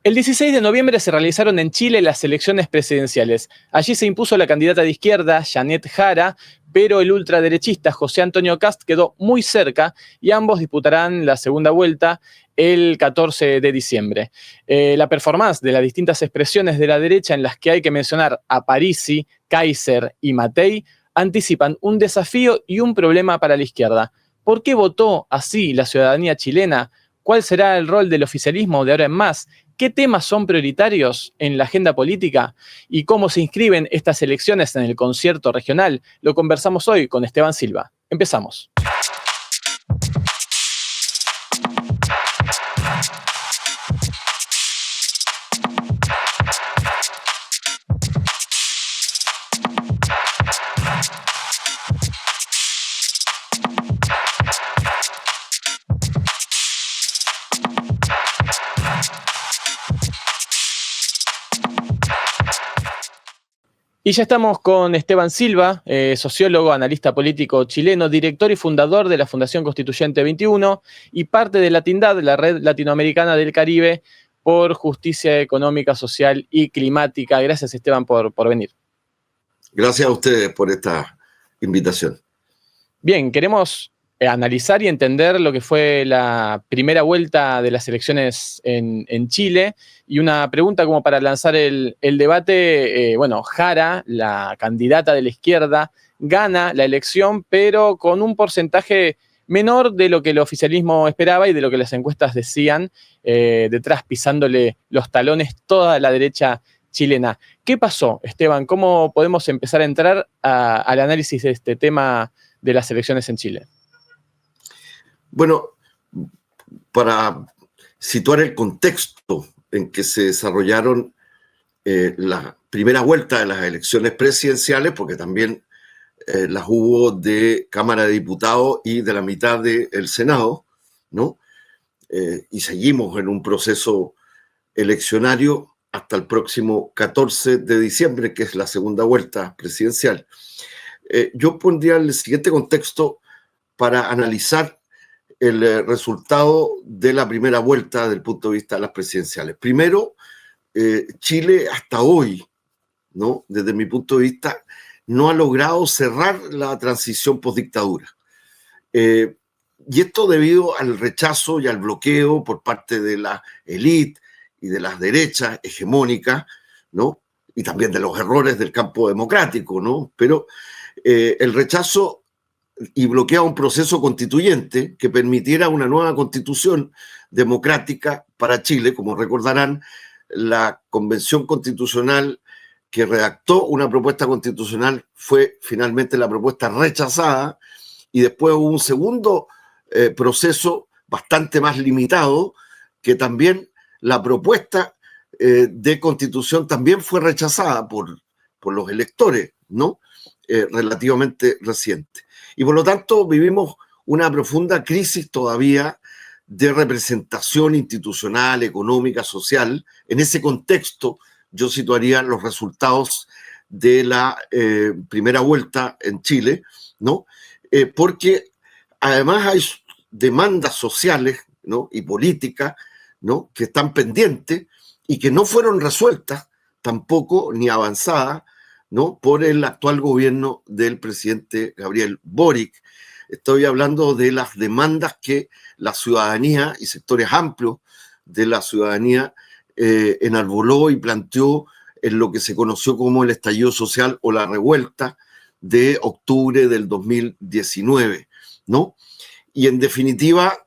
El 16 de noviembre se realizaron en Chile las elecciones presidenciales. Allí se impuso la candidata de izquierda, Janet Jara, pero el ultraderechista José Antonio Kast quedó muy cerca y ambos disputarán la segunda vuelta el 14 de diciembre. La performance de las distintas expresiones de la derecha, en las que hay que mencionar a Parisi, Kaiser y Matei, anticipan un desafío y un problema para la izquierda. ¿Por qué votó así la ciudadanía chilena? ¿Cuál será el rol del oficialismo de ahora en más? ¿Qué temas son prioritarios en la agenda política? ¿Y cómo se inscriben estas elecciones en el concierto regional? Lo conversamos hoy con Esteban Silva. Empezamos. Y ya estamos con Esteban Silva, sociólogo, analista político chileno, director y fundador de la Fundación Constituyente 21 y parte de Latindad, la Red Latinoamericana del Caribe por Justicia Económica, Social y Climática. Gracias, Esteban, por venir. Gracias a ustedes por esta invitación. Bien, queremos analizar y entender lo que fue la primera vuelta de las elecciones en Chile. Y una pregunta como para lanzar el debate. Jara, la candidata de la izquierda, gana la elección, pero con un porcentaje menor de lo que el oficialismo esperaba y de lo que las encuestas decían, detrás pisándole los talones toda la derecha chilena. ¿Qué pasó, Esteban? ¿Cómo podemos empezar a entrar al análisis de este tema de las elecciones en Chile? Bueno, para situar el contexto en que se desarrollaron la primera vuelta de las elecciones presidenciales, porque también las hubo de Cámara de Diputados y de la mitad del Senado, ¿no? Y seguimos en un proceso eleccionario hasta el próximo 14 de diciembre, que es la segunda vuelta presidencial. Yo pondría el siguiente contexto para analizar el resultado de la primera vuelta desde el punto de vista de las presidenciales. Primero, Chile hasta hoy, ¿no? Desde mi punto de vista, no ha logrado cerrar la transición postdictadura. Y esto debido al rechazo y al bloqueo por parte de la élite y de las derechas hegemónicas, ¿no? Y también de los errores del campo democrático, ¿no? Pero el rechazo y bloquea un proceso constituyente que permitiera una nueva constitución democrática para Chile. Como recordarán, la Convención Constitucional que redactó una propuesta constitucional fue finalmente la propuesta rechazada, y después hubo un segundo proceso bastante más limitado, que también la propuesta de constitución también fue rechazada por los electores, ¿no? Relativamente reciente. Y por lo tanto vivimos una profunda crisis todavía de representación institucional, económica, social. En ese contexto yo situaría los resultados de la primera vuelta en Chile, ¿no? Porque además hay demandas sociales, ¿no? Y políticas, ¿no? Que están pendientes y que no fueron resueltas tampoco ni avanzadas, ¿no? Por el actual gobierno del presidente Gabriel Boric. Estoy hablando de las demandas que la ciudadanía y sectores amplios de la ciudadanía enarboló y planteó en lo que se conoció como el estallido social o la revuelta de octubre del 2019, ¿no? Y en definitiva,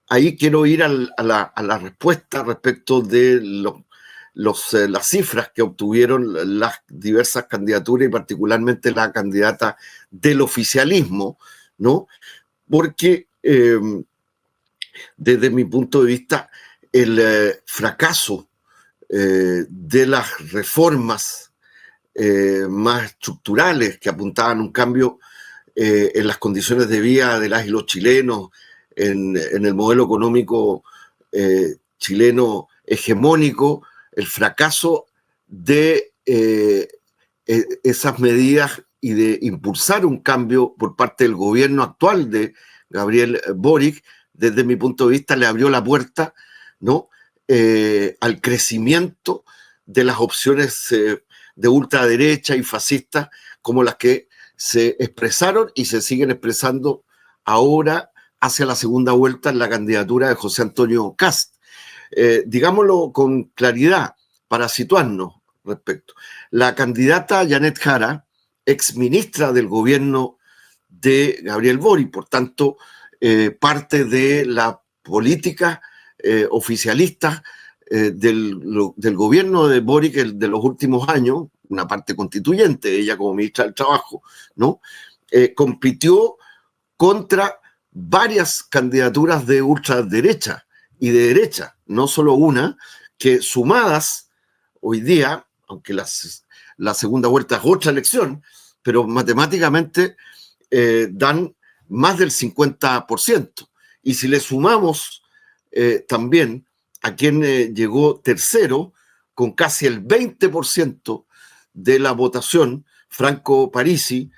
ahí quiero ir a la respuesta respecto de las cifras que obtuvieron las diversas candidaturas y particularmente la candidata del oficialismo, ¿no? Porque desde mi punto de vista el fracaso de las reformas más estructurales que apuntaban un cambio en las condiciones de vida de las y los chilenos, en el modelo económico chileno hegemónico, el fracaso de esas medidas y de impulsar un cambio por parte del gobierno actual de Gabriel Boric, desde mi punto de vista, le abrió la puerta, ¿no? al crecimiento de las opciones de ultraderecha y fascistas como las que se expresaron y se siguen expresando ahora hacia la segunda vuelta en la candidatura de José Antonio Kast. Digámoslo con claridad para situarnos respecto. La candidata Janet Jara, exministra del gobierno de Gabriel Boric, por tanto, parte de la política oficialista del gobierno de Boric de los últimos años, una parte constituyente, ella como ministra del Trabajo, ¿no? Compitió contra varias candidaturas de ultraderecha y de derecha, no solo una, que sumadas hoy día, aunque la segunda vuelta es otra elección, pero matemáticamente dan más del 50%. Y si le sumamos también a quien llegó tercero, con casi el 20% de la votación, Franco Parisi,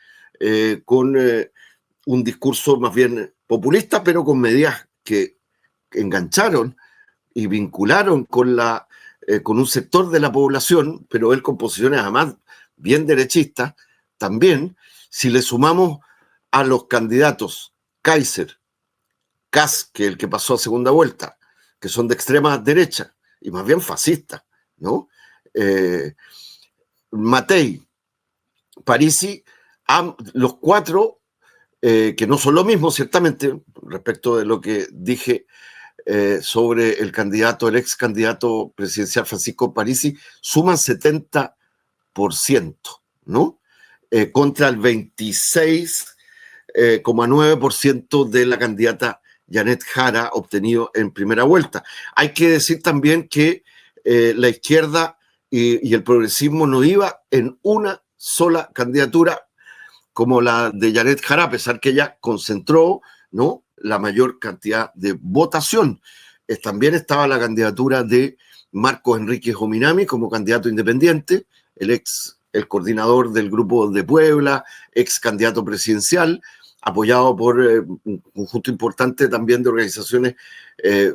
con un discurso más bien populista, pero con medidas que engancharon y vincularon con un sector de la población, pero él con posiciones además bien derechistas, también, si le sumamos a los candidatos Kaiser, Kast, que es el que pasó a segunda vuelta, que son de extrema derecha y más bien fascistas, ¿no? Matei, Parisi, los cuatro, que no son lo mismo, ciertamente, respecto de lo que dije sobre el ex candidato presidencial Francisco Parisi, suman 70%, ¿no? Contra el 26,9% de la candidata Janet Jara obtenido en primera vuelta. Hay que decir también que la izquierda y el progresismo no iba en una sola candidatura como la de Janet Jara, a pesar que ella concentró, ¿no?, la mayor cantidad de votación. También estaba la candidatura de Marcos Enríquez Ominami como candidato independiente, el coordinador del Grupo de Puebla, ex candidato presidencial, apoyado por un conjunto importante también de organizaciones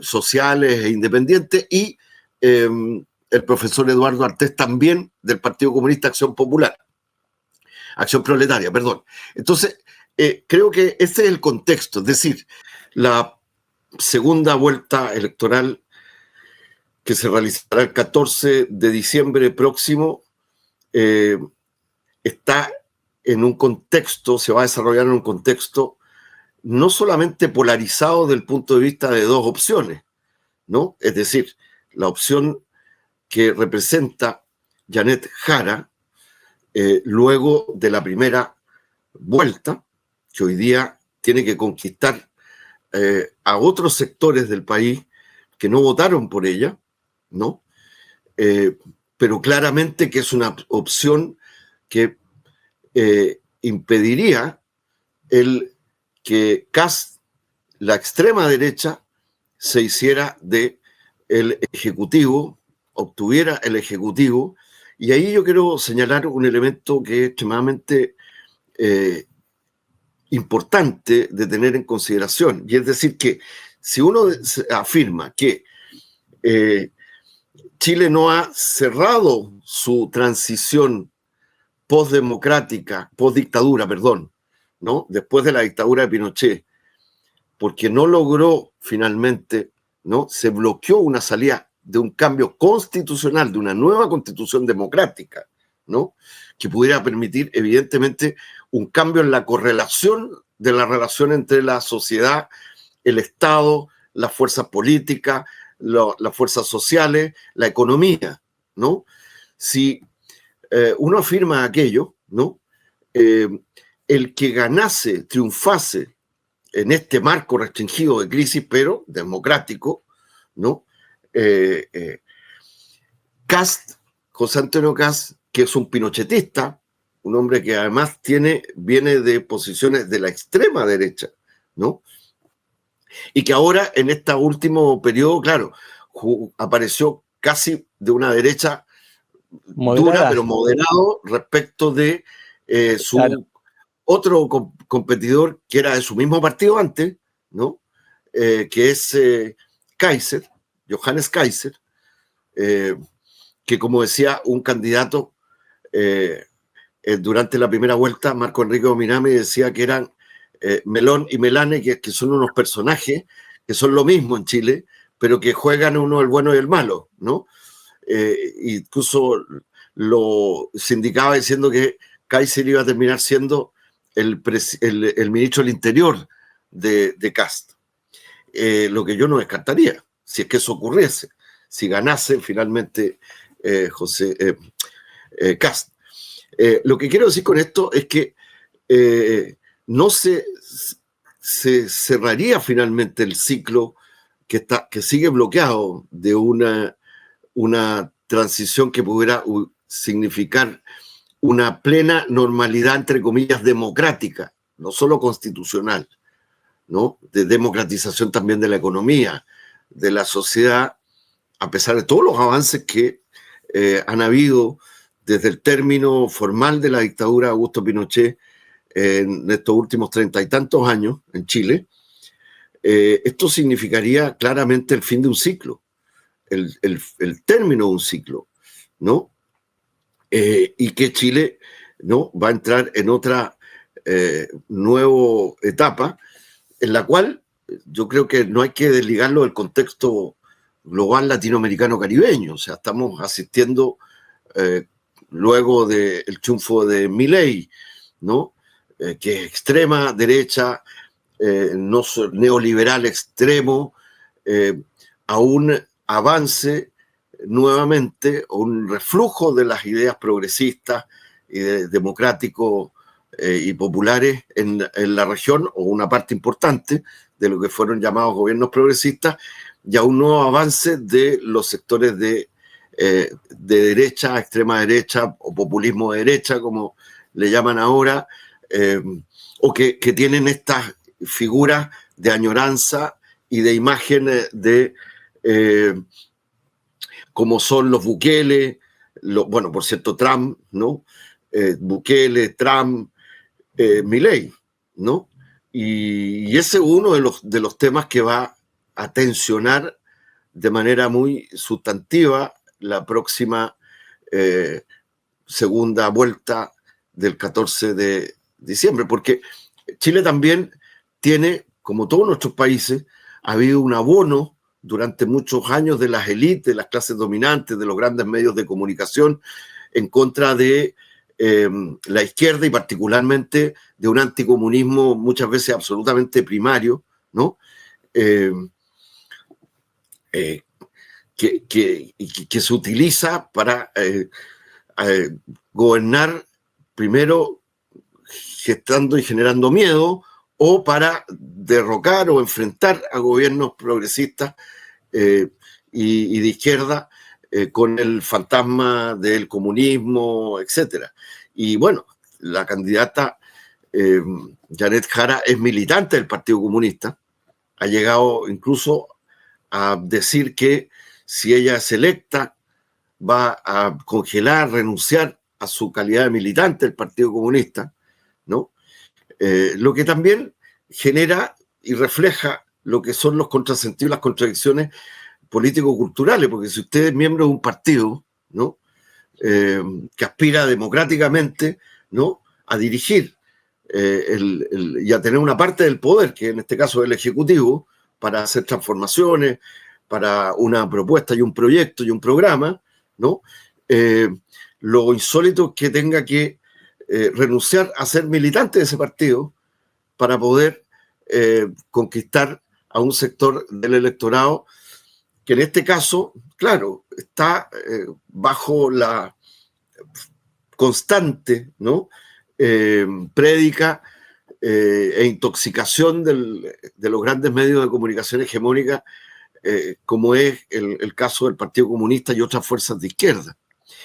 sociales e independientes, y el profesor Eduardo Artés, también del Partido Comunista Acción Proletaria, perdón. Entonces, creo que ese es el contexto, es decir, la segunda vuelta electoral que se realizará el 14 de diciembre próximo está en un contexto, se va a desarrollar en un contexto no solamente polarizado desde el punto de vista de dos opciones, ¿no? Es decir, la opción que representa Janet Jara luego de la primera vuelta, que hoy día tiene que conquistar a otros sectores del país que no votaron por ella, ¿no? Pero claramente que es una opción que impediría el que Kast, la extrema derecha, se hiciera de el Ejecutivo, obtuviera el Ejecutivo. Y ahí yo quiero señalar un elemento que es extremadamente importante de tener en consideración. Y es decir, que si uno afirma que Chile no ha cerrado su transición postdictadura, perdón, ¿no?, después de la dictadura de Pinochet, porque no logró finalmente, ¿no?, se bloqueó una salida de un cambio constitucional, de una nueva constitución democrática, ¿no?, que pudiera permitir evidentemente un cambio en la correlación de la relación entre la sociedad, el Estado, las fuerzas políticas, las fuerzas sociales, la economía, ¿no? Si uno afirma aquello, ¿no?, el que ganase, triunfase en este marco restringido de crisis, pero democrático, ¿no? Kast, José Antonio Kast, que es un pinochetista, un hombre que además viene de posiciones de la extrema derecha, ¿no? Y que ahora, en este último periodo, claro, apareció casi de una derecha moderada, dura, pero moderado respecto de su otro competidor que era de su mismo partido antes, ¿no? Que es Kaiser, Johannes Kaiser, que, como decía un candidato durante la primera vuelta, Marco Enrique Ominami, decía que eran Melón y Melane, que son unos personajes que son lo mismo en Chile, pero que juegan uno el bueno y el malo, ¿no? Incluso se indicaba diciendo que Kaiser iba a terminar siendo el ministro del Interior de Kast. Lo que yo no descartaría, si es que eso ocurriese, si ganase finalmente Kast. Lo que quiero decir con esto es que no se cerraría finalmente el ciclo que sigue bloqueado de una transición que pudiera significar una plena normalidad, entre comillas, democrática, no solo constitucional, ¿no? De democratización también de la economía, de la sociedad, a pesar de todos los avances que han habido desde el término formal de la dictadura de Augusto Pinochet en estos últimos 30 y tantos años en Chile. Esto significaría claramente el fin de un ciclo, el término de un ciclo, ¿no? Y que Chile, ¿no?, va a entrar en otra nueva etapa, en la cual yo creo que no hay que desligarlo del contexto global latinoamericano-caribeño. O sea, estamos asistiendo, luego del triunfo de Milei, ¿no?, que es extrema derecha, no neoliberal extremo, a un avance nuevamente, un reflujo de las ideas progresistas y democráticos y populares en la región, o una parte importante de lo que fueron llamados gobiernos progresistas, y a un nuevo avance de los sectores de derecha, extrema derecha o populismo de derecha, como le llaman ahora, o que tienen estas figuras de añoranza y de imagen de como son los Bukele, bueno, por cierto, Trump, ¿no? Bukele, Trump, Milei, ¿no? Y ese es uno de los temas que va a tensionar de manera muy sustantiva la próxima segunda vuelta del 14 de diciembre, porque Chile también tiene, como todos nuestros países, ha habido un abono durante muchos años de las élites, de las clases dominantes, de los grandes medios de comunicación, en contra de la izquierda y particularmente de un anticomunismo muchas veces absolutamente primario, ¿no? Que se utiliza para gobernar, primero gestando y generando miedo, o para derrocar o enfrentar a gobiernos progresistas y de izquierda con el fantasma del comunismo, etc. Y bueno, la candidata Janet Jara es militante del Partido Comunista, ha llegado incluso a decir que si ella es electa va a congelar, renunciar a su calidad de militante del Partido Comunista, ¿no? Lo que también genera y refleja lo que son los contrasentidos, las contradicciones político-culturales, porque si usted es miembro de un partido, ¿no?, que aspira democráticamente, ¿no?, a dirigir y a tener una parte del poder, que en este caso es el Ejecutivo, para hacer transformaciones, para una propuesta y un proyecto y un programa, ¿no? Lo insólito es que tenga que renunciar a ser militante de ese partido para poder conquistar a un sector del electorado que en este caso, claro, está bajo la constante, ¿no?, prédica e intoxicación de los grandes medios de comunicación hegemónica, como es el caso del Partido Comunista y otras fuerzas de izquierda.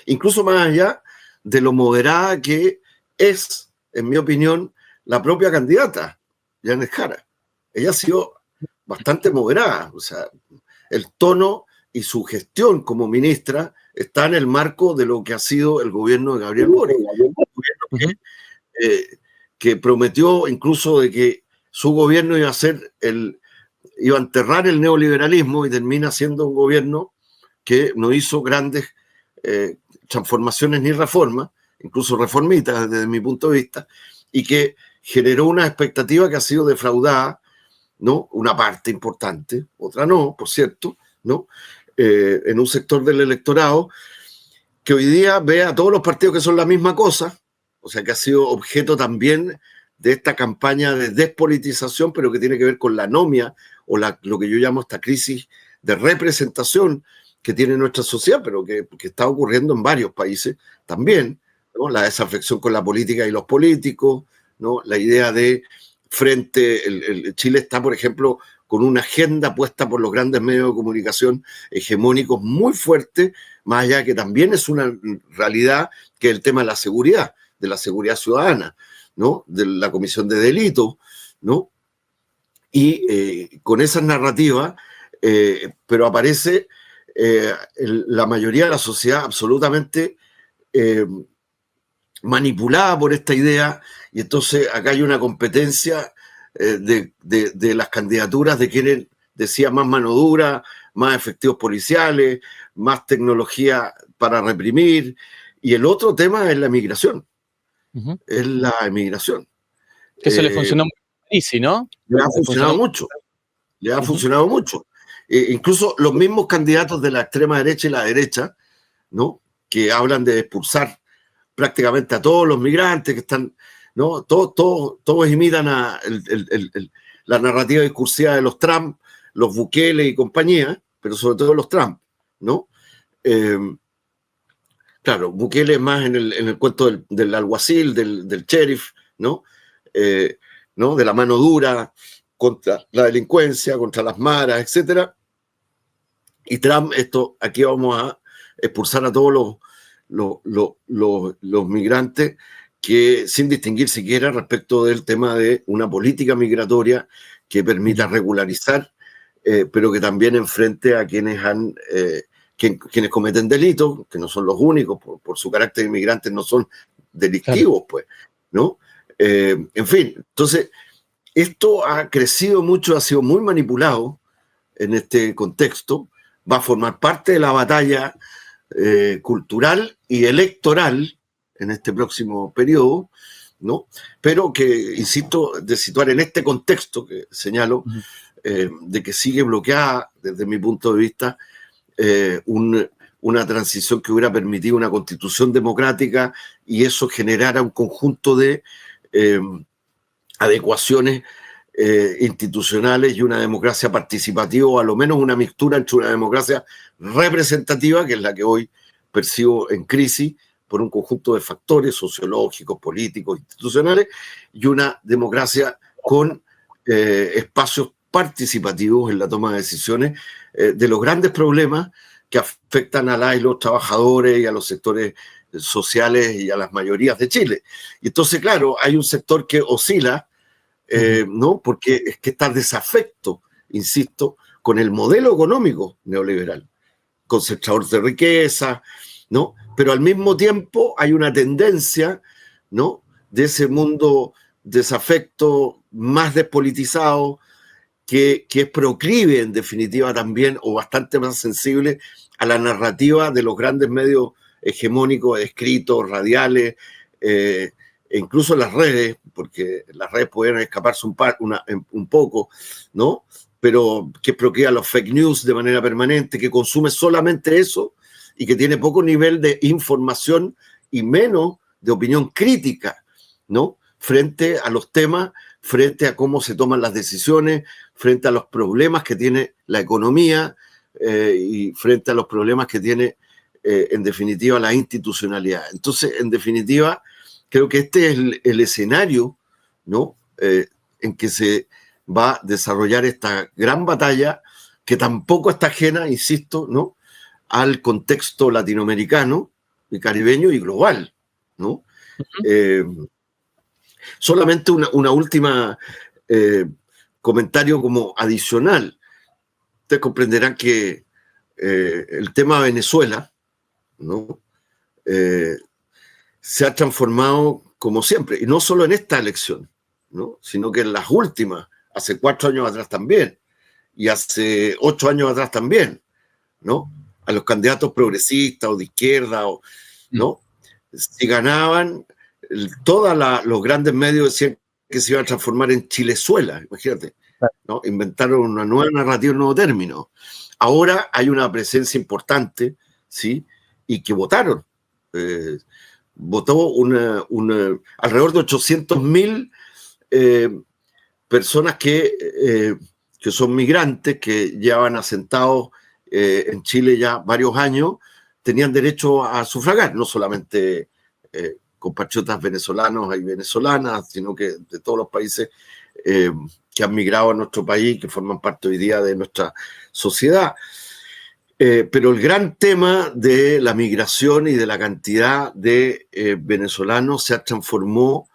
Incluso más allá de lo moderada que es, en mi opinión, la propia candidata, Janet Jara. Ella ha sido bastante moderada, o sea, el tono y su gestión como ministra está en el marco de lo que ha sido el gobierno de Gabriel Boric, un gobierno que prometió incluso de que su gobierno iba a enterrar el neoliberalismo, y termina siendo un gobierno que no hizo grandes transformaciones ni reformas, incluso reformitas desde mi punto de vista, y que generó una expectativa que ha sido defraudada, ¿no? Una parte importante, otra no, por cierto, ¿no? En un sector del electorado que hoy día ve a todos los partidos que son la misma cosa, o sea, que ha sido objeto también de esta campaña de despolitización, pero que tiene que ver con la anomia o lo que yo llamo esta crisis de representación que tiene nuestra sociedad, pero que está ocurriendo en varios países también, ¿no? La desafección con la política y los políticos, ¿no? La idea de Chile está, por ejemplo, con una agenda puesta por los grandes medios de comunicación hegemónicos muy fuerte, más allá que también es una realidad que es el tema de la seguridad ciudadana, ¿no? De la comisión de delitos, ¿no? Y con esas narrativas, pero aparece la mayoría de la sociedad absolutamente manipulada por esta idea, y entonces acá hay una competencia de las candidaturas de quienes decían más mano dura, más efectivos policiales, más tecnología para reprimir, y el otro tema es la migración. Es la emigración. Que eso le funcionó muy easy, ¿no? Le ha funcionado mucho. Le ha funcionado mucho. Incluso los mismos candidatos de la extrema derecha y la derecha, ¿no? Que hablan de expulsar prácticamente a todos los migrantes que están, ¿no? Todos imitan la narrativa discursiva de los Trump, los Bukele y compañía, pero sobre todo los Trump, ¿no? Claro, Bukele es más en el cuento del alguacil, del sheriff, ¿no? ¿No? De la mano dura contra la delincuencia, contra las maras, etc. Y Trump, aquí vamos a expulsar a todos los migrantes, que sin distinguir siquiera respecto del tema de una política migratoria que permita regularizar, pero que también enfrente a quienes quienes cometen delitos, que no son los únicos, por su carácter inmigrante no son delictivos, pues, ¿no? En fin, entonces, esto ha crecido mucho, ha sido muy manipulado en este contexto, va a formar parte de la batalla cultural y electoral en este próximo periodo, ¿no? Pero que, insisto, de situar en este contexto que señalo, de que sigue bloqueada, desde mi punto de vista, una transición que hubiera permitido una constitución democrática y eso generara un conjunto de adecuaciones institucionales y una democracia participativa, o a lo menos una mixtura entre una democracia representativa, que es la que hoy percibo en crisis por un conjunto de factores sociológicos, políticos, institucionales, y una democracia con espacios participativos en la toma de decisiones de los grandes problemas que afectan a las y los trabajadores y a los sectores sociales y a las mayorías de Chile. Y entonces, claro, hay un sector que oscila, ¿no? Porque es que está desafecto, insisto, con el modelo económico neoliberal, concentrador de riqueza, ¿no? Pero al mismo tiempo hay una tendencia, ¿no? De ese mundo desafecto más despolitizado, que es proclive en definitiva también, o bastante más sensible a la narrativa de los grandes medios hegemónicos, escritos, radiales, e incluso las redes, porque las redes pueden escaparse un poco, ¿no? Pero que procrea los fake news de manera permanente, que consume solamente eso y que tiene poco nivel de información y menos de opinión crítica, ¿no? Frente a los temas, frente a cómo se toman las decisiones, frente a los problemas que tiene la economía y frente a los problemas que tiene, en definitiva, la institucionalidad. Entonces, en definitiva, creo que este es el escenario, ¿no? En que se va a desarrollar esta gran batalla, que tampoco está ajena, insisto, ¿no? Al contexto latinoamericano y caribeño y global, ¿no? Solamente una última comentario como adicional. Ustedes comprenderán que el tema Venezuela, ¿no? Se ha transformado como siempre, y no solo en esta elección, ¿no? Sino que en las últimas, hace 4 años atrás también, y hace 8 años atrás también, ¿no? a los candidatos progresistas o de izquierda, ¿no? Si ganaban, todos los grandes medios decían que se iba a transformar en Chilezuela, imagínate, ¿no? Inventaron una nueva narrativa, un nuevo término. Ahora hay una presencia importante, ¿sí? Y que votaron. Votó alrededor de 800.000 personas que son migrantes, que llevan asentados en Chile ya varios años, tenían derecho a sufragar, no solamente compatriotas venezolanos y venezolanas, sino que de todos los países que han migrado a nuestro país, que forman parte hoy día de nuestra sociedad. Pero el gran tema de la migración y de la cantidad de venezolanos se transformó,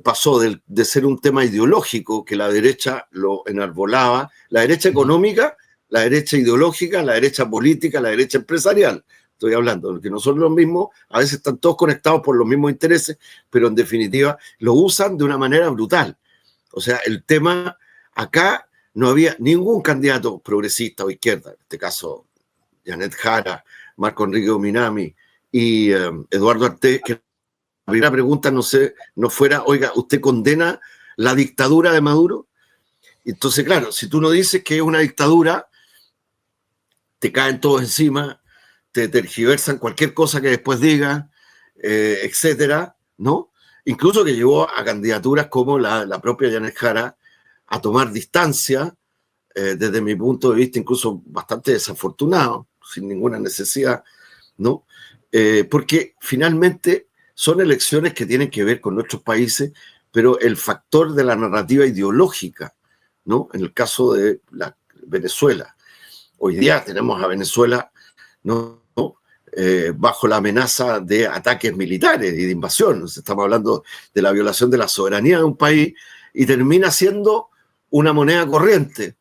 pasó de ser un tema ideológico que la derecha lo enarbolaba, la derecha económica, la derecha ideológica, la derecha política, la derecha empresarial. Estoy hablando, que no son los mismos, a veces están todos conectados por los mismos intereses, pero en definitiva lo usan de una manera brutal. O sea, el tema, acá no había ningún candidato progresista o izquierda, en este caso Janet Jara, Marco Enrique Ominami y Eduardo Artés, que la primera pregunta no fuera, oiga, ¿usted condena la dictadura de Maduro? Entonces, claro, si tú no dices que es una dictadura, te caen todos encima, te tergiversan cualquier cosa que después digas, etcétera, ¿no? Incluso que llevó a candidaturas como la propia Janet Jara a tomar distancia, desde mi punto de vista, incluso bastante desafortunado, sin ninguna necesidad, ¿no? Porque finalmente son elecciones que tienen que ver con nuestros países, pero el factor de la narrativa ideológica, ¿no? En el caso de Venezuela. Hoy día tenemos a Venezuela, ¿no? Bajo la amenaza de ataques militares y de invasión. Estamos hablando de la violación de la soberanía de un país y termina siendo una moneda corriente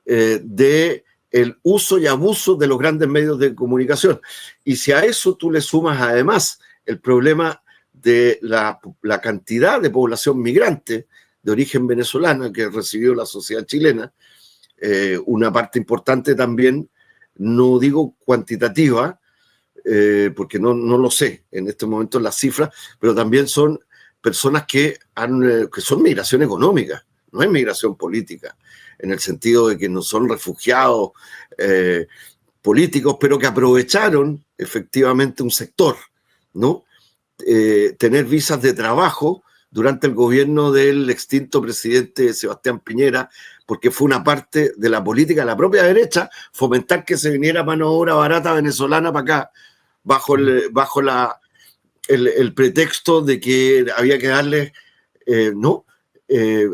de el uso y abuso de los grandes medios de comunicación. Y si a eso tú le sumas además el problema de la cantidad de población migrante de origen venezolana que recibió la sociedad chilena, una parte importante también, no digo cuantitativa, porque no lo sé en este momento las cifras, pero también son personas que son migración económica, no es migración política, en el sentido de que no son refugiados políticos, pero que aprovecharon efectivamente un sector, ¿no? Tener visas de trabajo durante el gobierno del extinto presidente Sebastián Piñera, porque fue una parte de la política de la propia derecha, fomentar que se viniera mano de obra barata venezolana para acá, bajo el pretexto de que había que darle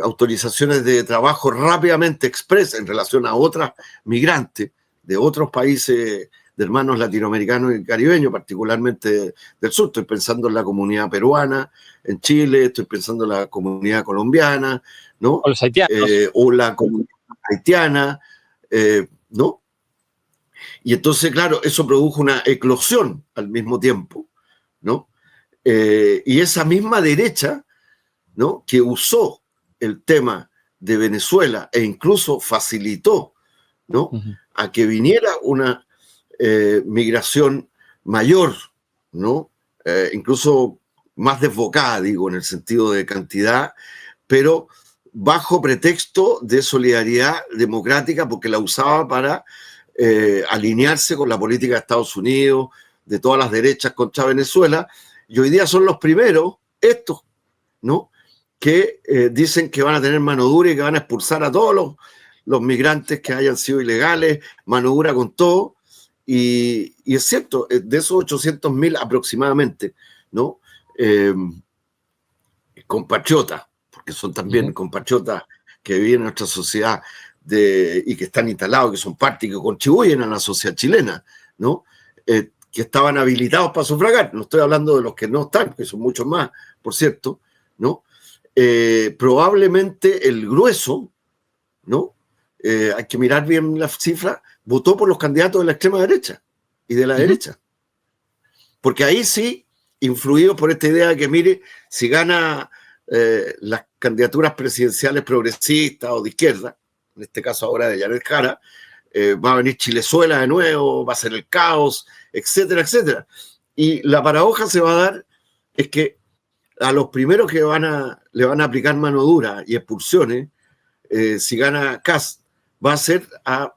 autorizaciones de trabajo rápidamente express en relación a otras migrantes de otros países de hermanos latinoamericanos y caribeños, particularmente del sur. Estoy pensando en la comunidad peruana en Chile, estoy pensando en la comunidad colombiana, ¿no? O los haitianos. O la comunidad haitiana, ¿no? Y entonces, claro, eso produjo una eclosión al mismo tiempo, ¿no? Y esa misma derecha, ¿no? Que usó el tema de Venezuela e incluso facilitó, ¿no? A que viniera una migración mayor, ¿no? Incluso más desbocada, digo, en el sentido de cantidad, pero bajo pretexto de solidaridad democrática, porque la usaba para alinearse con la política de Estados Unidos, de todas las derechas contra Venezuela, y hoy día son los primeros, estos, ¿no? Que dicen que van a tener mano dura y que van a expulsar a todos los migrantes que hayan sido ilegales, mano dura con todo, y es cierto, de esos 800.000 aproximadamente, ¿no? Compatriotas, porque son también compatriotas que viven en nuestra sociedad y que están instalados, que son parte y que contribuyen a la sociedad chilena, ¿no? Que estaban habilitados para sufragar. No estoy hablando de los que no están, que son muchos más, por cierto, ¿no? Probablemente el grueso, ¿no? Hay que mirar bien las cifras, votó por los candidatos de la extrema derecha y de la derecha. Porque ahí sí, influidos por esta idea de que, mire, si gana las candidaturas presidenciales progresistas o de izquierda, en este caso ahora de Janet Jara, va a venir Chilezuela de nuevo, va a ser el caos, etcétera, etcétera. Y la paradoja se va a dar es que a los primeros que le van a aplicar mano dura y expulsiones, si gana Kast, va a ser a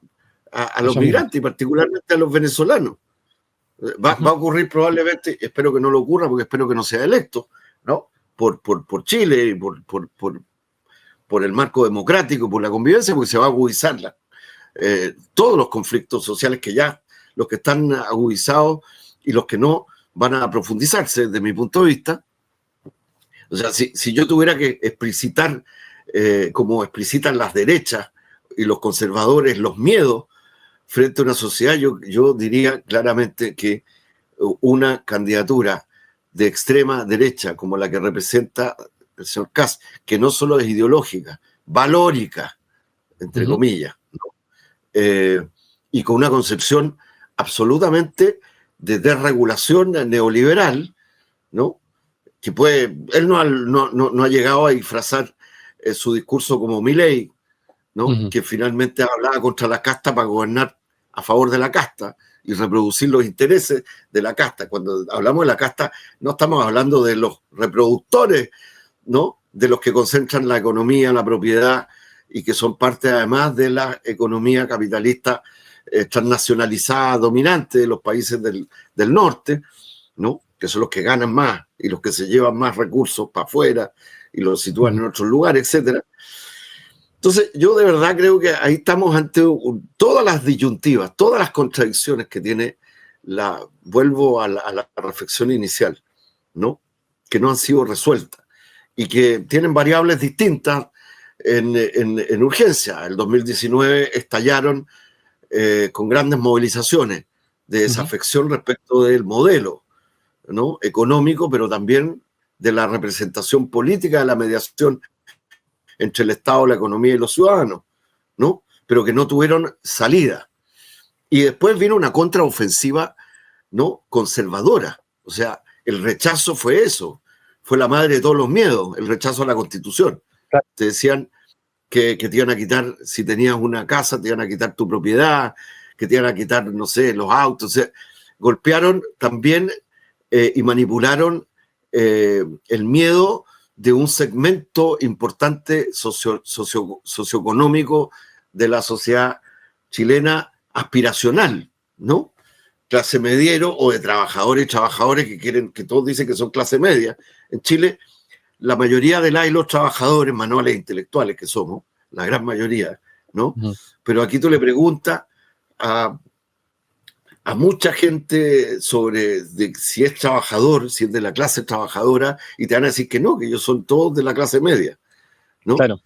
los migrantes y particularmente a los venezolanos. Va a ocurrir probablemente, espero que no lo ocurra porque espero que no sea electo, ¿no? Por Chile y por el marco democrático, por la convivencia, porque se va a agudizar todos los conflictos sociales que ya, los que están agudizados y los que no, van a profundizarse desde mi punto de vista. O sea, si yo tuviera que explicitar, como explicitan las derechas y los conservadores, los miedos frente a una sociedad, yo diría claramente que una candidatura de extrema derecha como la que representa el señor Kast, que no solo es ideológica, valórica, entre comillas, ¿no? Y con una concepción absolutamente de desregulación neoliberal, ¿no? Que él no ha llegado a disfrazar su discurso como Milei, ¿no? Que finalmente hablaba contra la casta para gobernar a favor de la casta y reproducir los intereses de la casta. Cuando hablamos de la casta, no estamos hablando de los reproductores, ¿no? De los que concentran la economía, la propiedad y que son parte además de la economía capitalista transnacionalizada, dominante de los países del norte, ¿no? Que son los que ganan más y los que se llevan más recursos para afuera y los sitúan en otros lugares, etcétera. Entonces, yo de verdad creo que ahí estamos ante todas las disyuntivas, todas las contradicciones que tiene vuelvo a la reflexión inicial, ¿no? Que no han sido resueltas y que tienen variables distintas en urgencia. El 2019 estallaron con grandes movilizaciones de desafección respecto del modelo, ¿no? Económico, pero también de la representación política, de la mediación entre el Estado, la economía y los ciudadanos, ¿no? Pero que no tuvieron salida. Y después vino una contraofensiva, ¿no? Conservadora. O sea, el rechazo fue eso. Fue la madre de todos los miedos, el rechazo a la Constitución. Claro. Te decían que te iban a quitar, si tenías una casa, te iban a quitar tu propiedad, que te iban a quitar, no sé, los autos. O sea, golpearon también y manipularon el miedo de un segmento importante socioeconómico de la sociedad chilena aspiracional, ¿no? Clase mediero o de trabajadores y trabajadores que todos dicen que son clase media. En Chile, la mayoría de los trabajadores, manuales intelectuales que somos, la gran mayoría, ¿no? Pero aquí tú le preguntas a mucha gente sobre si es trabajador, si es de la clase trabajadora, y te van a decir que no, que ellos son todos de la clase media, ¿no? Claro.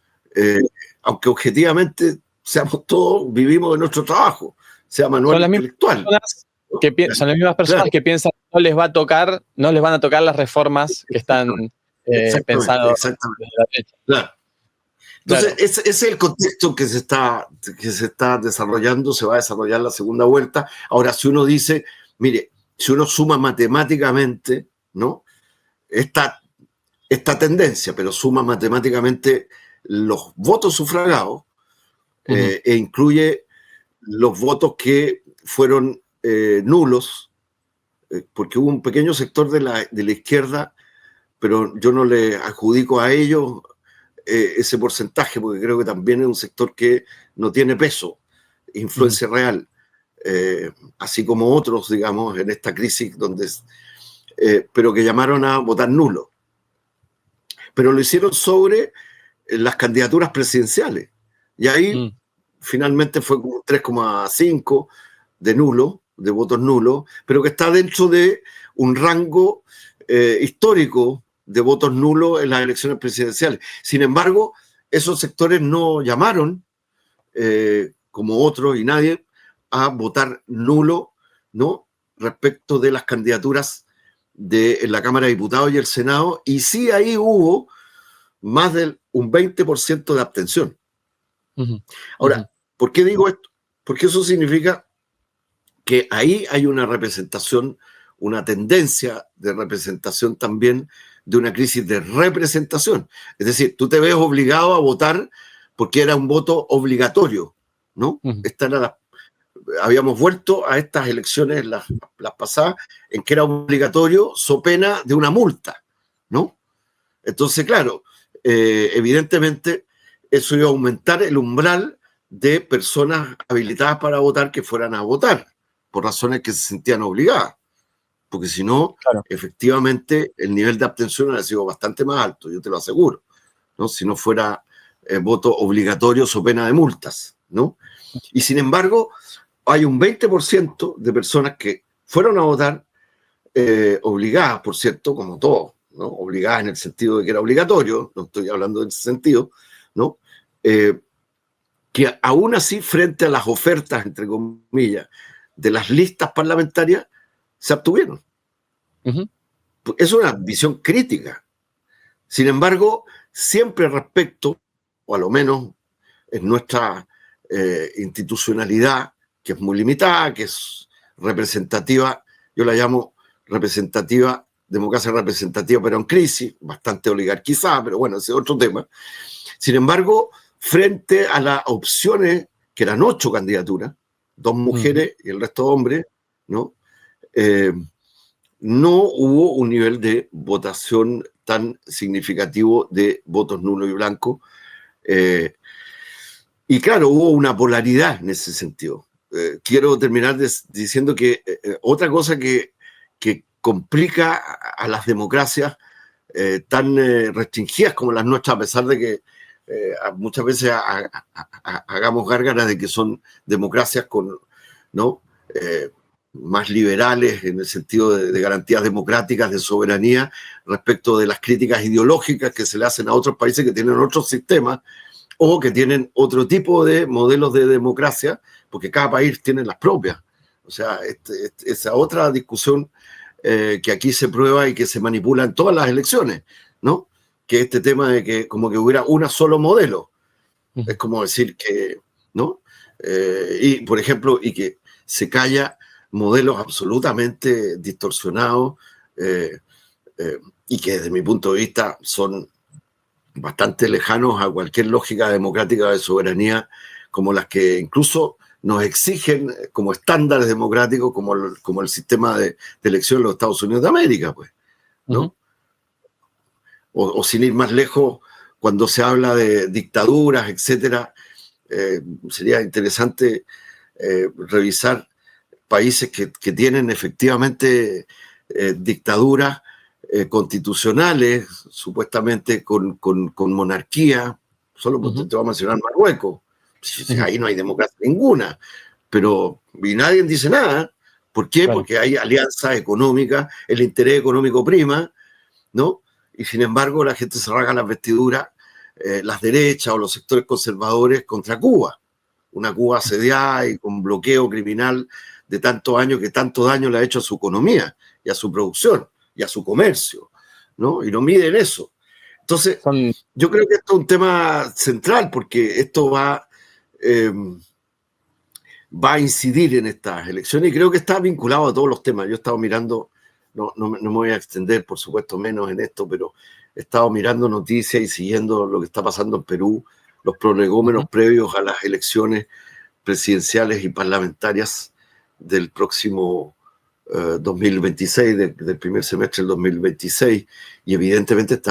Aunque objetivamente seamos todos, vivimos de nuestro trabajo, sea manual intelectual. Son las mismas personas que piensan que no les van a tocar las reformas que están pensadas. Exactamente. Claro. Entonces, claro. Ese es el contexto que se está desarrollando, se va a desarrollar la segunda vuelta. Ahora, si uno dice, mire, si uno suma matemáticamente, ¿no? Esta tendencia, pero suma matemáticamente los votos sufragados e incluye los votos que fueron nulos, porque hubo un pequeño sector de la izquierda, pero yo no le adjudico a ellos ese porcentaje, porque creo que también es un sector que no tiene peso, influencia real, así como otros, digamos, en esta crisis, pero que llamaron a votar nulo. Pero lo hicieron sobre las candidaturas presidenciales, y ahí finalmente fue como 3,5 de nulo, de votos nulos, pero que está dentro de un rango histórico de votos nulos en las elecciones presidenciales. Sin embargo, esos sectores no llamaron, como otros y nadie, a votar nulo, ¿no? Respecto de las candidaturas en la Cámara de Diputados y el Senado, y sí ahí hubo más de un 20% de abstención. Ahora, ¿por qué digo esto? Porque eso significa que ahí hay una representación, una tendencia de representación también de una crisis de representación. Es decir, tú te ves obligado a votar porque era un voto obligatorio, ¿no? Esta era habíamos vuelto a estas elecciones, las pasadas, en que era obligatorio so pena de una multa, ¿no? Entonces, claro, evidentemente eso iba a aumentar el umbral de personas habilitadas para votar que fueran a votar, por razones que se sentían obligadas, porque si no, Claro. efectivamente, el nivel de abstención hubiera sido bastante más alto, yo te lo aseguro, ¿no? Si no fuera voto obligatorio so pena de multas, ¿no? Y sin embargo, hay un 20% de personas que fueron a votar obligadas, por cierto, como todo, ¿no? Obligadas en el sentido de que era obligatorio, no estoy hablando en ese sentido, ¿no? Que aún así, frente a las ofertas, entre comillas, de las listas parlamentarias, se abstuvieron. Uh-huh. Es una visión crítica. Sin embargo, siempre respecto, o a lo menos en nuestra institucionalidad, que es muy limitada, que es representativa, yo la llamo representativa, democracia representativa, pero en crisis, bastante oligarquizada, pero bueno, ese es otro tema. Sin embargo, frente a las opciones, que eran 8 candidaturas, 2 mujeres y el resto hombres, ¿no? No hubo un nivel de votación tan significativo de votos nulos y blancos. Y claro, hubo una polaridad en ese sentido. Quiero terminar diciendo que otra cosa que complica a las democracias tan restringidas como las nuestras, a pesar de que muchas veces hagamos gárgaras de que son democracias con, ¿no? Más liberales en el sentido de garantías democráticas, de soberanía, respecto de las críticas ideológicas que se le hacen a otros países que tienen otros sistemas o que tienen otro tipo de modelos de democracia, porque cada país tiene las propias. O sea, esa otra discusión que aquí se prueba y que se manipula en todas las elecciones, ¿no? Que este tema de que como que hubiera un solo modelo. Uh-huh. Es como decir que, ¿no? Y, por ejemplo, y que se calla modelos absolutamente distorsionados y que desde mi punto de vista son bastante lejanos a cualquier lógica democrática de soberanía, como las que incluso nos exigen como estándares democráticos, como el sistema de elección de los Estados Unidos de América, pues, ¿no? Uh-huh. O sin ir más lejos, cuando se habla de dictaduras, etcétera, sería interesante revisar países que tienen efectivamente dictaduras constitucionales, supuestamente con monarquía. Solo te voy a mencionar Marruecos. Ahí no hay democracia ninguna, pero y nadie dice nada. ¿Por qué? Claro. Porque hay alianzas económicas, el interés económico prima, ¿no? Y sin embargo la gente se rasga las vestiduras, las derechas o los sectores conservadores contra Cuba. Una Cuba asediada y con bloqueo criminal de tantos años que tanto daño le ha hecho a su economía y a su producción y a su comercio, ¿no? Y no miden eso. Entonces, yo creo que esto es un tema central porque esto va a incidir en estas elecciones y creo que está vinculado a todos los temas. Yo he estado mirando, no me voy a extender, por supuesto, menos en esto, pero he estado mirando noticias y siguiendo lo que está pasando en Perú, los prolegómenos previos a las elecciones presidenciales y parlamentarias del próximo 2026, del primer semestre del 2026, y evidentemente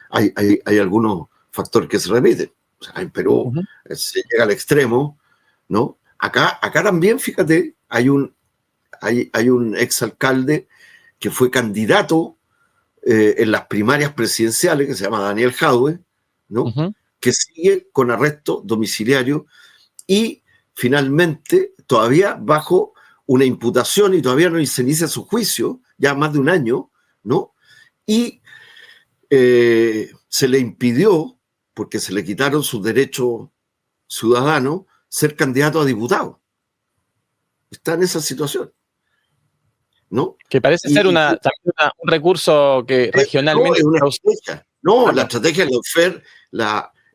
hay algunos factores que se repiten. O sea, en Perú se llega al extremo, ¿no? Acá también, fíjate, hay un exalcalde que fue candidato en las primarias presidenciales, que se llama Daniel Jadwe, ¿no? Que sigue con arresto domiciliario y finalmente todavía bajo una imputación y todavía no se inicia su juicio, ya más de un año, ¿no? Y se le impidió, porque se le quitaron sus derechos ciudadanos, ser candidato a diputado. Está en esa situación, ¿no? Que parece ser un recurso que regionalmente... No, es una estrategia. No, la estrategia de Lawfare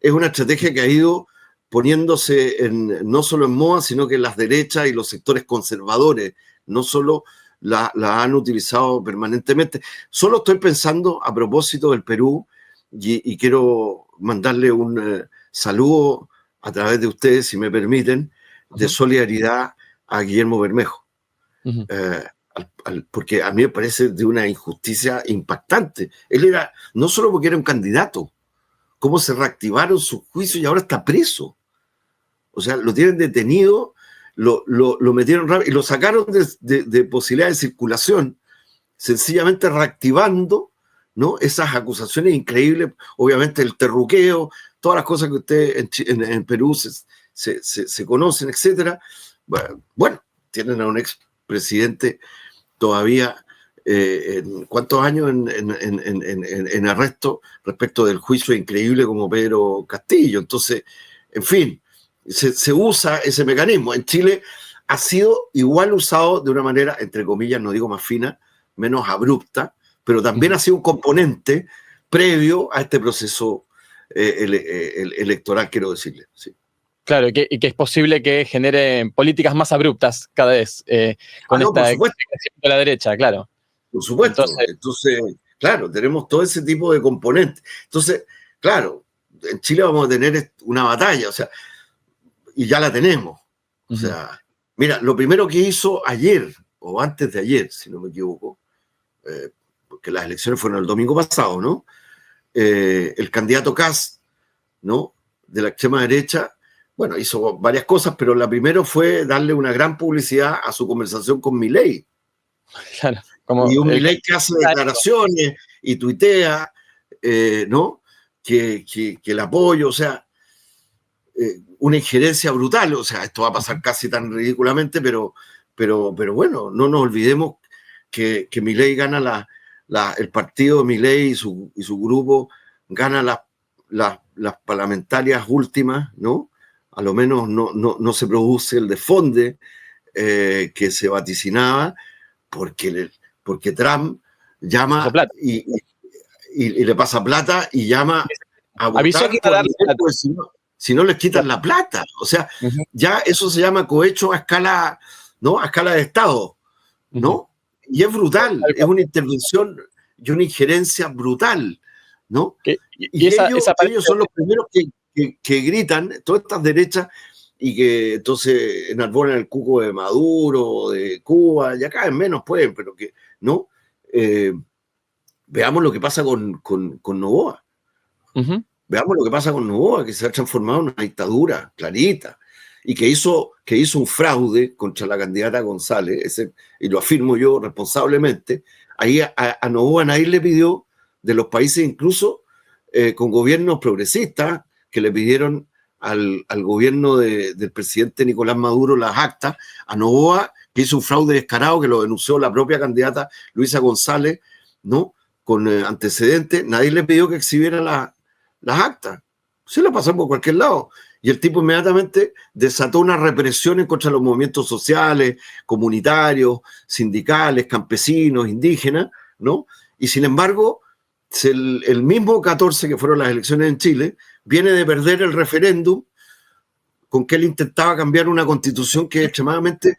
es una estrategia que ha ido poniéndose no solo en moda, sino que las derechas y los sectores conservadores no solo la han utilizado permanentemente. Solo estoy pensando a propósito del Perú y quiero mandarle un saludo a través de ustedes, si me permiten, de solidaridad a Guillermo Bermejo. Ujú. Porque a mí me parece de una injusticia impactante. Él era, no solo porque era un candidato, cómo se reactivaron sus juicios y ahora está preso. O sea, lo tienen detenido, lo metieron rápido y lo sacaron de posibilidad de circulación, sencillamente reactivando, ¿no?, esas acusaciones increíbles, obviamente el terruqueo, todas las cosas que ustedes en Perú se conocen, etcétera. Bueno, tienen a un expresidente todavía, ¿cuántos años en arresto respecto del juicio increíble como Pedro Castillo? Entonces, en fin, se usa ese mecanismo. En Chile ha sido igual usado de una manera, entre comillas, no digo más fina, menos abrupta, pero también ha sido un componente previo a este proceso electoral, quiero decirle. Sí. Claro, y que es posible que genere políticas más abruptas cada vez con No, por esta supuesto. explicación de la derecha, claro. Por supuesto. Entonces, Claro, tenemos todo ese tipo de componentes. Entonces, claro, en Chile vamos a tener una batalla, o sea, y ya la tenemos. O sea, mira, lo primero que hizo ayer, o antes de ayer, si no me equivoco, porque las elecciones fueron el domingo pasado, ¿no? El candidato Kast, ¿no?, de la extrema derecha, bueno, hizo varias cosas, pero la primera fue darle una gran publicidad a su conversación con Milei. claro, Y como un Milei que hace declaraciones y tuitea, ¿no?, que el apoyo, o sea, una injerencia brutal, o sea, esto va a pasar casi tan ridículamente, pero bueno, no nos olvidemos que Milei gana el partido de Milei y su grupo gana las parlamentarias últimas, ¿no? A lo menos no se produce el desfonde que se vaticinaba, porque Trump llama y le pasa plata y llama a avisó votar que iba a por dar Milei, pues si no les quitan la plata. O sea, ya eso se llama cohecho a escala, ¿no?, a escala de Estado, ¿no? Y es brutal, es una intervención y una injerencia brutal, ¿no? Y ellos son los primeros que gritan, todas estas derechas, y que entonces enarbolan el cuco de Maduro, de Cuba, y acá en menos pueden, pero que, ¿no? Veamos lo que pasa con Noboa. Veamos lo que pasa con Noboa, que se ha transformado en una dictadura clarita y que hizo un fraude contra la candidata González, y lo afirmo yo responsablemente. Ahí a Noboa nadie le pidió, de los países incluso con gobiernos progresistas, que le pidieron al gobierno del presidente Nicolás Maduro las actas, a Noboa, que hizo un fraude descarado, que lo denunció la propia candidata Luisa González, ¿no?, con antecedentes. Nadie le pidió que exhibiera las actas. Se lo pasó por cualquier lado. Y el tipo inmediatamente desató una represión en contra de los movimientos sociales, comunitarios, sindicales, campesinos, indígenas, ¿no? Y sin embargo, el mismo 14, que fueron las elecciones en Chile, viene de perder el referéndum con que él intentaba cambiar una constitución que es extremadamente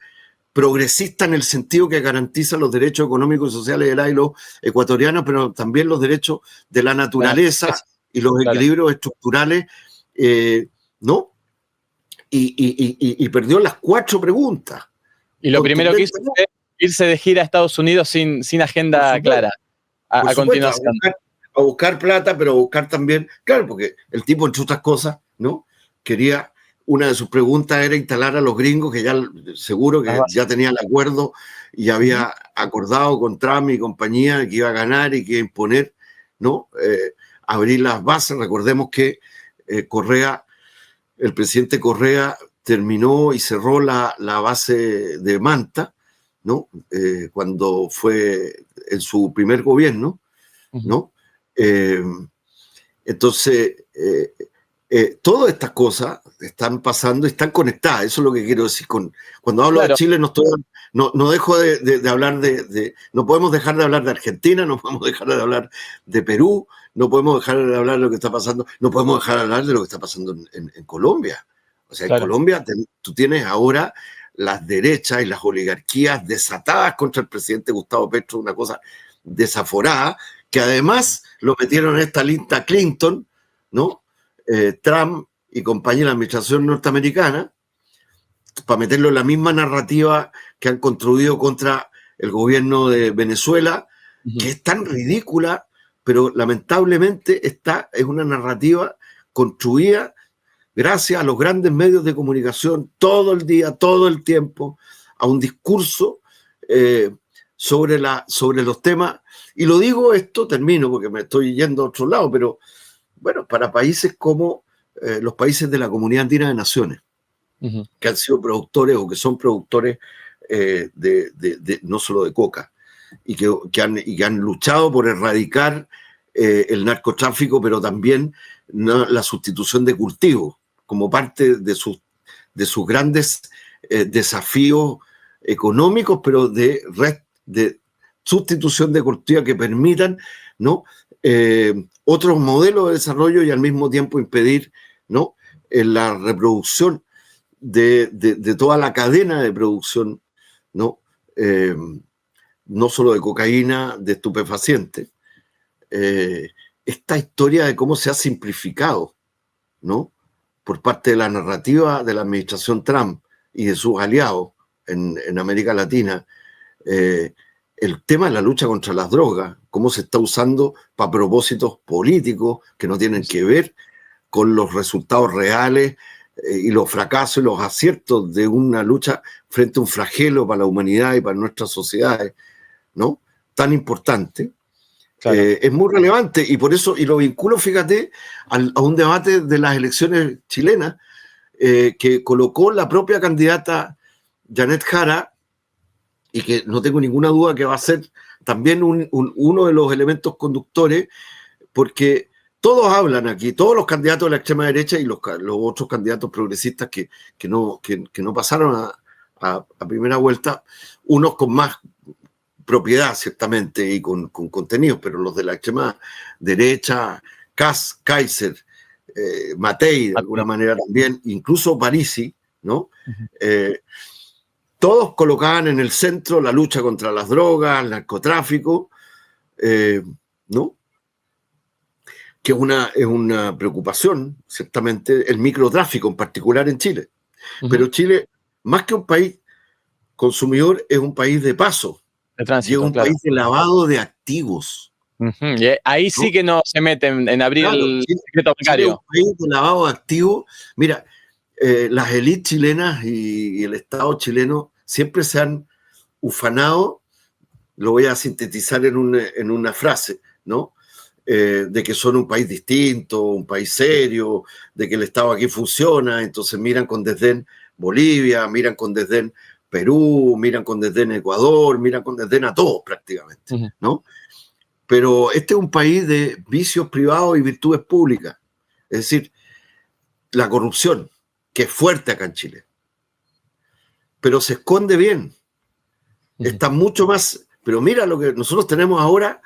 progresista en el sentido que garantiza los derechos económicos y sociales de los ecuatorianos, pero también los derechos de la naturaleza y los equilibrios estructurales, ¿no? Y perdió las 4 preguntas. Y lo primero que hizo fue irse de gira a Estados Unidos sin agenda clara. A continuación. A buscar plata, pero a buscar también, claro, porque el tipo, entre otras cosas, ¿no?, quería, una de sus preguntas era instalar a los gringos, que ya seguro que ya tenía el acuerdo y había acordado con Trump y compañía que iba a ganar y que iba a imponer, ¿no?, abrir las bases. Recordemos que el presidente Correa terminó y cerró la base de Manta, ¿no?, cuando fue en su primer gobierno, ¿no? Entonces, todas estas cosas están pasando y están conectadas. Eso es lo que quiero decir. Cuando hablo de Chile, no dejo de hablar no podemos dejar de hablar de Argentina, no podemos dejar de hablar de Perú, no podemos dejar de hablar de lo que está pasando, no podemos dejar de hablar de lo que está pasando en Colombia. O sea, en Colombia tú tienes ahora las derechas y las oligarquías desatadas contra el presidente Gustavo Petro, una cosa desaforada, que además lo metieron en esta lista Clinton, ¿no?, Trump y compañía de la administración norteamericana, para meterlo en la misma narrativa que han construido contra el gobierno de Venezuela, que es tan ridícula, pero lamentablemente es una narrativa construida gracias a los grandes medios de comunicación todo el día, todo el tiempo, a un discurso sobre los temas. Y lo digo esto, termino porque me estoy yendo a otro lado, pero bueno, para países como los países de la Comunidad Andina de Naciones, que han sido productores o que son productores no solo de coca, y que han luchado por erradicar el narcotráfico, pero también la sustitución de cultivos, como parte de sus grandes desafíos económicos, pero de sustitución de cultivos que permitan, ¿no? Otros modelos de desarrollo y al mismo tiempo impedir, ¿no? La reproducción de toda la cadena de producción, ¿no? No solo de cocaína, de estupefacientes. Esta historia de cómo se ha simplificado, ¿no? Por parte de la narrativa de la administración Trump y de sus aliados en América Latina, el tema de la lucha contra las drogas, cómo se está usando para propósitos políticos que no tienen que ver con los resultados reales y los fracasos y los aciertos de una lucha frente a un flagelo para la humanidad y para nuestras sociedades, ¿no? Tan importante. Claro. Es muy relevante y por eso, y lo vinculo, fíjate, a un debate de las elecciones chilenas que colocó la propia candidata Janet Jara, y que no tengo ninguna duda que va a ser también uno de los elementos conductores, porque todos hablan aquí, todos los candidatos de la extrema derecha y los otros candidatos progresistas que no pasaron a primera vuelta, unos con más propiedad ciertamente y con contenidos, pero los de la extrema derecha, Kass, Kaiser, Matei de alguna manera también, incluso Parisi, ¿no? Todos colocaban en el centro la lucha contra las drogas, el narcotráfico, ¿no? Que es una preocupación, ciertamente, el microtráfico en particular en Chile. Pero Chile, más que un país consumidor, es un país de paso. De tránsito, y es un país de lavado de activos. Y ahí sí, ¿no? Que no se meten en abrir el secreto bancario. Chile es un país de lavado de activos. Mira, las élites chilenas y el Estado chileno siempre se han ufanado, lo voy a sintetizar en una frase, ¿no? De que son un país distinto, un país serio, de que el Estado aquí funciona, entonces miran con desdén Bolivia, miran con desdén Perú, miran con desdén Ecuador, miran con desdén a todos prácticamente, ¿no? Pero este es un país de vicios privados y virtudes públicas, es decir, la corrupción, que es fuerte acá en Chile, pero se esconde bien, está mucho más, pero mira lo que nosotros tenemos ahora,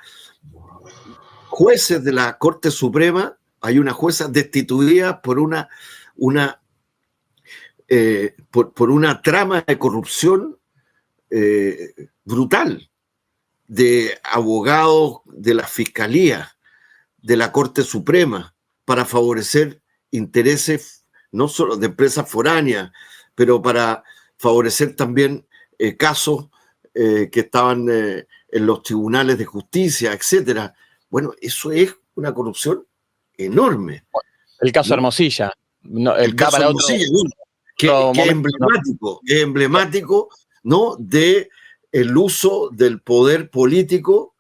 jueces de la Corte Suprema, hay una jueza destituida por una trama de corrupción brutal de abogados de la Fiscalía, de la Corte Suprema, para favorecer intereses no solo de empresas foráneas, pero para favorecer también casos que estaban en los tribunales de justicia, etcétera. Bueno, eso es una corrupción enorme. El caso Hermosilla. No, el caso Hermosilla, que es emblemático, ¿no? De el uso del poder político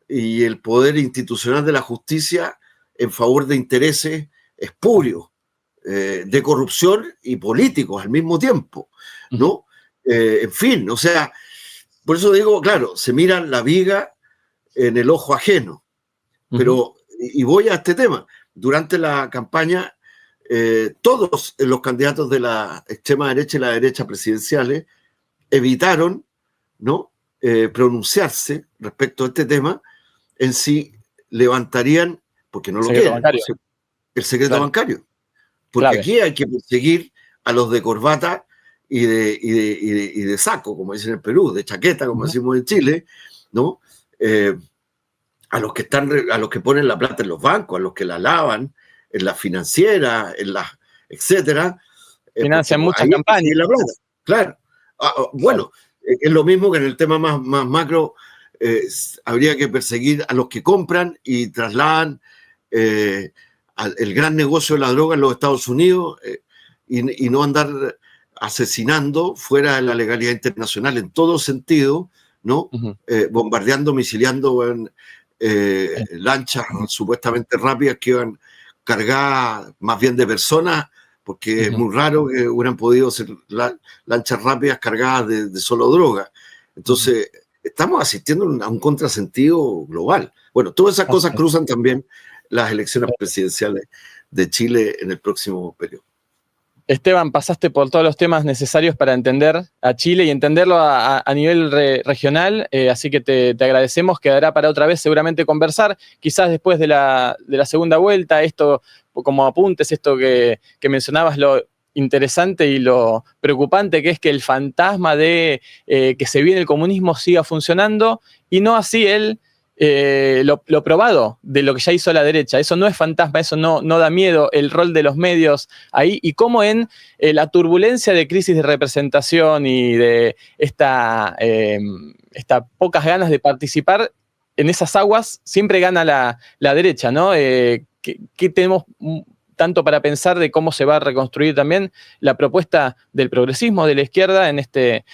y el poder institucional de la justicia en favor de intereses espurios, de corrupción y políticos al mismo tiempo, ¿no? En fin, o sea, por eso digo, claro, se mira la viga en el ojo ajeno, pero, y voy a este tema, durante la campaña, todos los candidatos de la extrema derecha y la derecha presidenciales evitaron, ¿no? Pronunciarse respecto a este tema, en si levantarían, porque no lo quieren, el secreto bancario. Porque aquí hay que perseguir a los de corbata y de saco, como dicen en Perú, de chaqueta, como decimos en Chile, ¿no? A los que ponen la plata en los bancos, a los que la lavan, en las financieras, en las, etcétera. Financian muchas campañas. La plata. Claro. Bueno, es lo mismo que en el tema más macro, habría que perseguir a los que compran y trasladan el gran negocio de la droga en los Estados Unidos, y no andar asesinando fuera de la legalidad internacional en todo sentido, ¿no? Ujú. Bombardeando, misiliando lanchas supuestamente rápidas que iban cargadas más bien de personas, porque es muy raro que hubieran podido ser lanchas rápidas cargadas de solo droga. Entonces, estamos asistiendo a un contrasentido global. Bueno, todas esas cosas cruzan también las elecciones presidenciales de Chile en el próximo periodo. Esteban, pasaste por todos los temas necesarios para entender a Chile y entenderlo a nivel regional, así que te agradecemos. Quedará para otra vez seguramente conversar, quizás después de la segunda vuelta, esto como apuntes, esto que mencionabas, lo interesante y lo preocupante que es que el fantasma de que se viene el comunismo siga funcionando y no así lo probado de lo que ya hizo la derecha. Eso no es fantasma, eso no da miedo, el rol de los medios ahí, y cómo en la turbulencia de crisis de representación y de esta pocas ganas de participar en esas aguas, siempre gana la derecha, ¿no? ¿Qué tenemos tanto para pensar de cómo se va a reconstruir también la propuesta del progresismo de la izquierda en este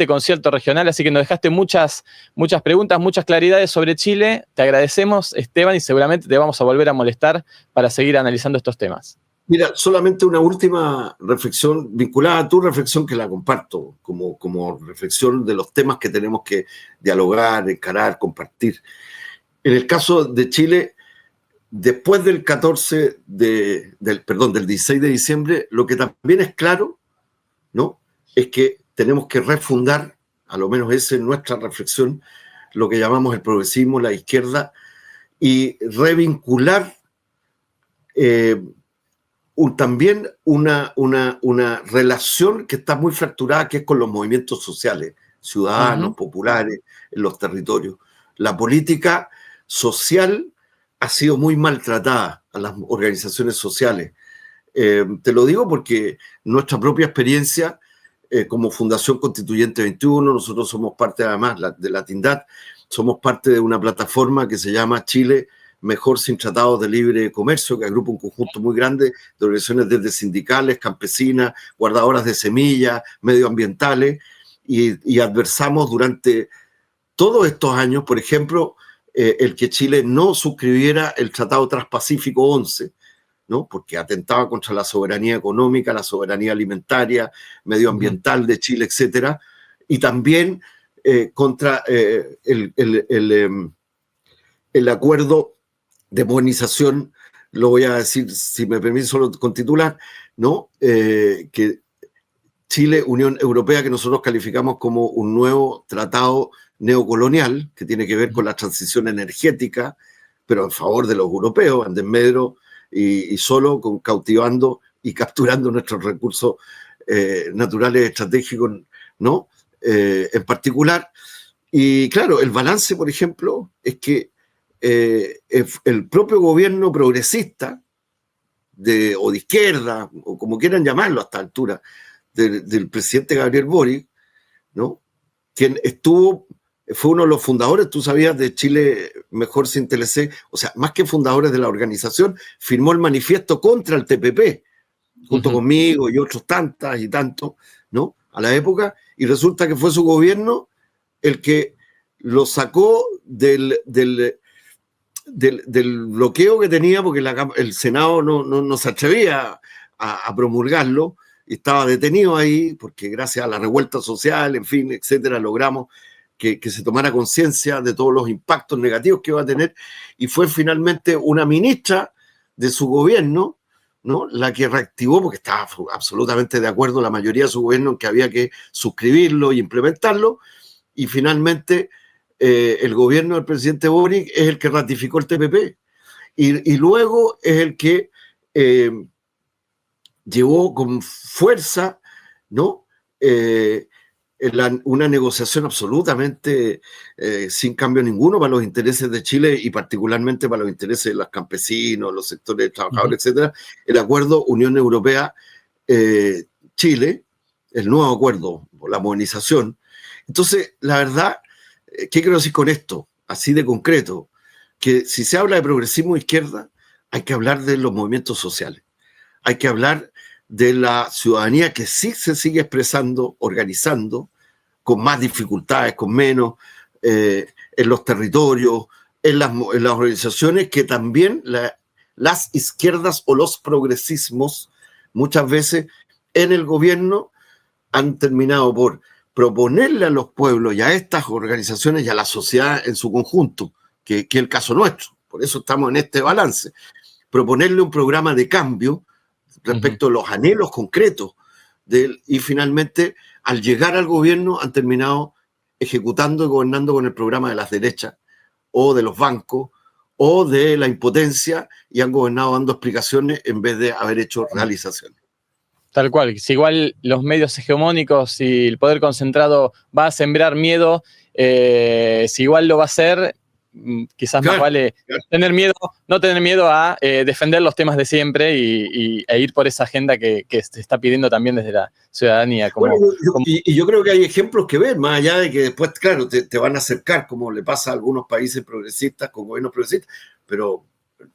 concierto regional? Así que nos dejaste muchas preguntas, muchas claridades sobre Chile. Te agradecemos, Esteban, y seguramente te vamos a volver a molestar para seguir analizando estos temas. Mira, solamente una última reflexión vinculada a tu reflexión, que la comparto como reflexión de los temas que tenemos que dialogar, encarar, compartir. En el caso de Chile, después del 16 de diciembre, lo que también es claro, ¿no?, es que tenemos que refundar, a lo menos esa es nuestra reflexión, lo que llamamos el progresismo, la izquierda, y revincular también una relación que está muy fracturada, que es con los movimientos sociales, ciudadanos, populares, en los territorios. La política social ha sido muy maltratada a las organizaciones sociales. Te lo digo porque nuestra propia experiencia como Fundación Constituyente 21, nosotros somos parte además de la TINDAD, somos parte de una plataforma que se llama Chile Mejor sin Tratados de Libre Comercio, que agrupa un conjunto muy grande de organizaciones desde sindicales, campesinas, guardadoras de semillas, medioambientales, y adversamos durante todos estos años, por ejemplo, el que Chile no suscribiera el Tratado Transpacífico 11, ¿no?, porque atentaba contra la soberanía económica, la soberanía alimentaria, medioambiental de Chile, etcétera, y también contra el acuerdo de modernización, lo voy a decir, si me permite solo con titular, ¿no?, que Chile, Unión Europea, que nosotros calificamos como un nuevo tratado neocolonial, que tiene que ver con la transición energética, pero en favor de los europeos, en desmedro y solo cautivando y capturando nuestros recursos naturales estratégicos, ¿no?, en particular. Y claro, el balance, por ejemplo, es que el propio gobierno progresista, o de izquierda, o como quieran llamarlo a esta altura, del presidente Gabriel Boric, ¿no?, quien fue uno de los fundadores, tú sabías, de Chile Mejor sin TLC, o sea, más que fundadores de la organización, firmó el manifiesto contra el TPP, junto conmigo y otros tantas y tantos, ¿no?, a la época, y resulta que fue su gobierno el que lo sacó del bloqueo que tenía, porque el Senado no se atrevía a promulgarlo, y estaba detenido ahí, porque gracias a la revuelta social, en fin, etcétera, logramos que se tomara conciencia de todos los impactos negativos que iba a tener, y fue finalmente una ministra de su gobierno, ¿no?, la que reactivó, porque estaba absolutamente de acuerdo la mayoría de su gobierno en que había que suscribirlo y implementarlo, y finalmente el gobierno del presidente Boric es el que ratificó el TPP, y luego es el que llevó con fuerza, ¿no?, una negociación absolutamente sin cambio ninguno para los intereses de Chile, y particularmente para los intereses de los campesinos, los sectores trabajadores, etcétera, el acuerdo Unión Europea-Chile, el nuevo acuerdo, la modernización. Entonces, la verdad, ¿qué quiero decir con esto? Así de concreto, que si se habla de progresismo de izquierda, hay que hablar de los movimientos sociales. Hay que hablar de la ciudadanía que sí se sigue expresando, organizando, con más dificultades, con menos, en los territorios, en las organizaciones que también las izquierdas o los progresismos muchas veces en el gobierno han terminado por proponerle a los pueblos y a estas organizaciones y a la sociedad en su conjunto, que es el caso nuestro, por eso estamos en este balance, proponerle un programa de cambio respecto a los anhelos concretos y finalmente al llegar al gobierno han terminado ejecutando y gobernando con el programa de las derechas o de los bancos o de la impotencia y han gobernado dando explicaciones en vez de haber hecho realizaciones. Tal cual, si igual los medios hegemónicos y el poder concentrado va a sembrar miedo, si igual lo va a hacer, quizás más vale tener miedo, no tener miedo a defender los temas de siempre e ir por esa agenda que se está pidiendo también desde la ciudadanía. Y yo creo que hay ejemplos que ver, más allá de que después, claro, te van a acercar, como le pasa a algunos países progresistas con gobiernos progresistas, pero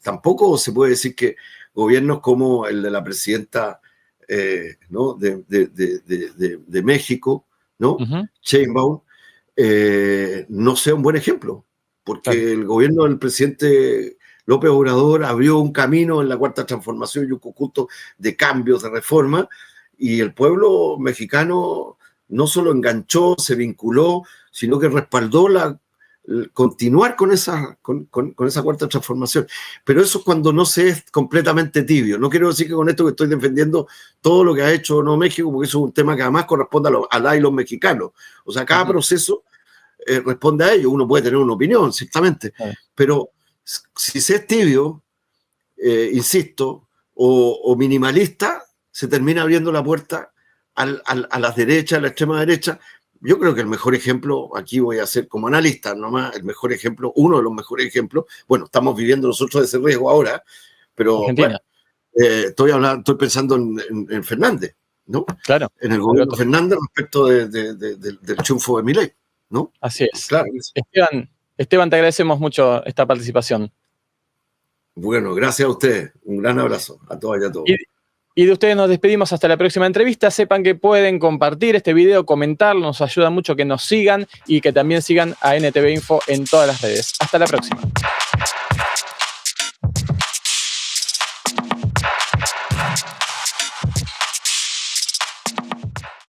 tampoco se puede decir que gobiernos como el de la presidenta ¿no? de México, ¿no? Sheinbaum, no sea un buen ejemplo, porque el gobierno del presidente López Obrador abrió un camino en la Cuarta Transformación y un conjunto de cambios, de reformas, y el pueblo mexicano no solo enganchó, se vinculó, sino que respaldó continuar con esa Cuarta Transformación. Pero eso es cuando no se es completamente tibio. No quiero decir que con esto que estoy defendiendo todo lo que ha hecho o no México, porque eso es un tema que además corresponde a los mexicanos. O sea, cada proceso responde a ello. Uno puede tener una opinión, ciertamente, pero si se es tibio, insisto, o minimalista, se termina abriendo la puerta a las derechas, a la extrema derecha. Yo creo que el mejor ejemplo, aquí voy a ser como analista nomás, el mejor ejemplo, uno de los mejores ejemplos, bueno, estamos viviendo nosotros ese riesgo ahora, pero bueno, estoy pensando en Fernández, ¿no? Claro. En el gobierno de Fernández respecto del triunfo de Milei, ¿no? Así es. Claro. Esteban, te agradecemos mucho esta participación. Bueno, gracias a ustedes. Un gran abrazo a todas y a todos. Y de ustedes nos despedimos hasta la próxima entrevista. Sepan que pueden compartir este video, comentarlo, nos ayuda mucho que nos sigan y que también sigan a NTV Info en todas las redes. Hasta la próxima.